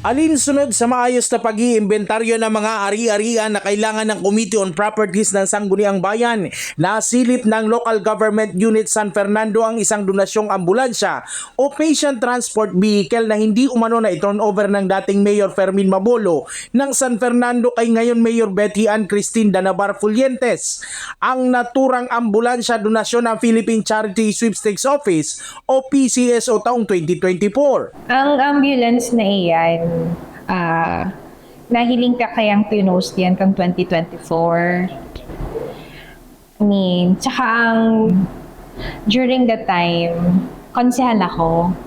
Alinsunod sa maayos na pag-iimbentaryo ng mga ari-arian na kailangan ng Committee on Properties ng Sangguniang Bayan, nasilip ng Local Government Unit San Fernando ang isang donasyong ambulansya o patient transport vehicle na hindi umano na i-turnover ng dating Mayor Fermin Mabolo ng San Fernando kay ngayon Mayor Betty Ann Christine Danabar Fulientes. Ang naturang ambulansya donasyon ng Philippine Charity Sweepstakes Office o PCSO taong 2024. Ang ambulance na iyan, nahiling ka kayang pinost yan kang 2024. Tsaka during that time, konsehal ako.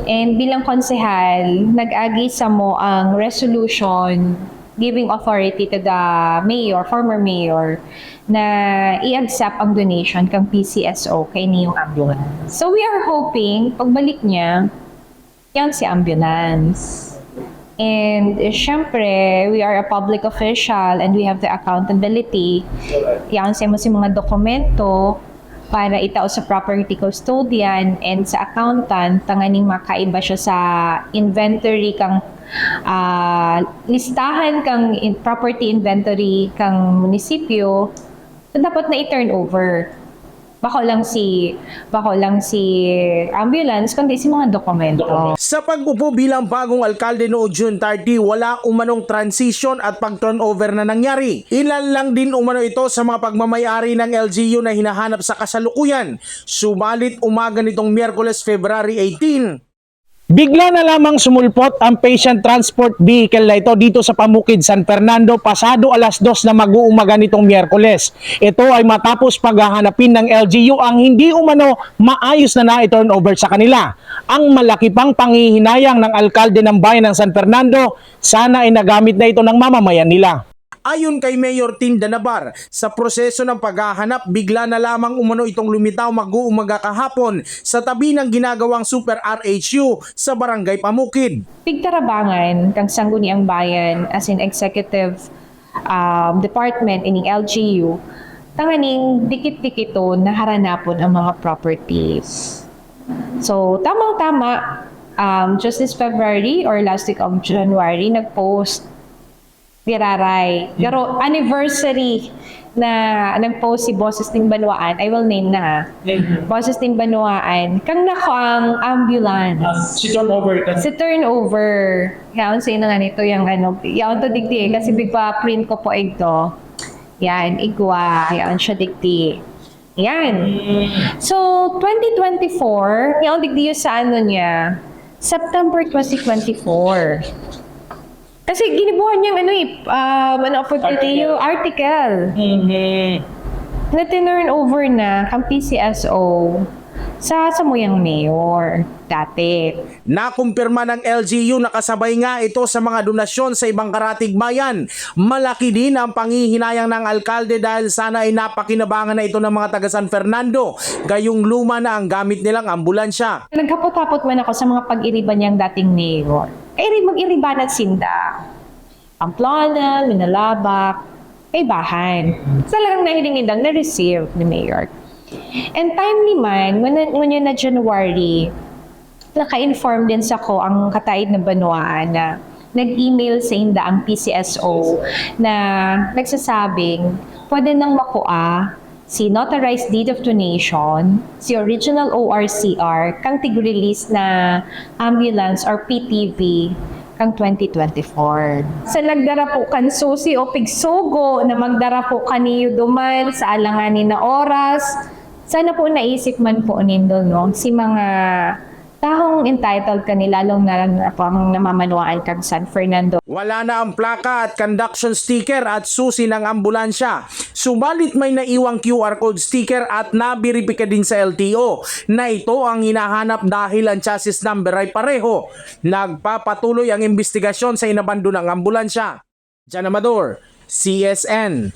And bilang konsehal, nag-agi sa mo ang resolution giving authority to the mayor, former mayor, na i-accept ang donation kang PCSO kay niyong ambulance. So we are hoping, pagbalik niya, yan si ambulance. And syempre, we are a public official and we have the accountability. Yan sa mga dokumento para itao sa property custodian and sa accountant, tanganing makaiba siya sa inventory kang listahan kang property inventory kang munisipyo. So dapat na i-turn over. Bako lang si ambulance, kundi si mga dokumento. Sa pag-upo bilang bagong alkalde noong June 30, wala umanong transition at pag-turnover na nangyari. Ilan lang din umano ito sa mga pagmamayari ng LGU na hinahanap sa kasalukuyan. Subalit umaga nitong Miyerkules, February 18, bigla na lamang sumulpot ang patient transport vehicle na ito dito sa Pamukid, San Fernando pasado alas 2 na mag-uumaga nitong Miyerkules. Ito ay matapos paghahanapin ng LGU ang hindi umano maayos na na-turnover sa kanila. Ang malaki pang panghihinayang ng alkalde ng bayan ng San Fernando, sana ay nagamit na ito ng mamamayan nila. Ayon kay Mayor Tin Danabar, sa proseso ng paghahanap, bigla na lamang umano itong lumitaw mag-uumaga kahapon sa tabi ng ginagawang Super RHU sa Barangay Pamukid. Pigtarabangan kang Sangguniang Bayan as in executive department ining LGU, tanganing dikit-dikito na haranapon ang mga properties. So, tamang-tama, just this February or last week of January, nag-post Diraray. Pero anniversary na nag-post si Boses ng Banwaan, I will name na. Boses ng Banwaan, kang nako ang ambulance. Si turnover ka. Si turnover. Yan, sa nga nito yung yan to digdi kasi bigpa print ko po ito. Yan, igwa. Yan siya digdi. Yan. So, 2024, yan digdi yung sa niya, September 2024. Kasi ginibuhan niyang opportunity yung article. Na tinurn over na ang PCSO sa samuyang mayor dati. Nakumpirma ng LGU na kasabay nga ito sa mga donasyon sa ibang karatig bayan. Malaki din ang panghihinayang ng alkalde dahil sana ay napakinabangan na ito ng mga taga San Fernando. Gayong luma na ang gamit nilang ambulansya. Nagkapot-tapot man ako sa mga pag-iriban niyang dating mayor. Mag-iriban at sinda. Pamplona, Minalabak, Kaibahan. Talagang nahiling-indang na-receive ni Mayor. And timely man, when yun na January, naka-inform din sa ko ang kataid na Banwaan na nag-email sa inda ang PCSO na nagsasabing pwede nang makuha si Notarized Deed of Donation, si Original ORCR, kang tig-release na ambulance or PTV kang 2024. Sa nagdara po kan susi o pigsugo na magdara po kaniyo duman sa alanganin na oras, sana po naisip man po nindo no si mga tahong entitled kanila lalong na po ang namamanuaan kang San Fernando. Wala na ang plaka at conduction sticker at susi ng ambulansya. Subalit may naiwang QR code sticker at nabiripika din sa LTO na ito ang hinahanap dahil ang chassis number ay pareho. Nagpapatuloy ang investigasyon sa inabando ng ambulansya. Jan Amador, CSN.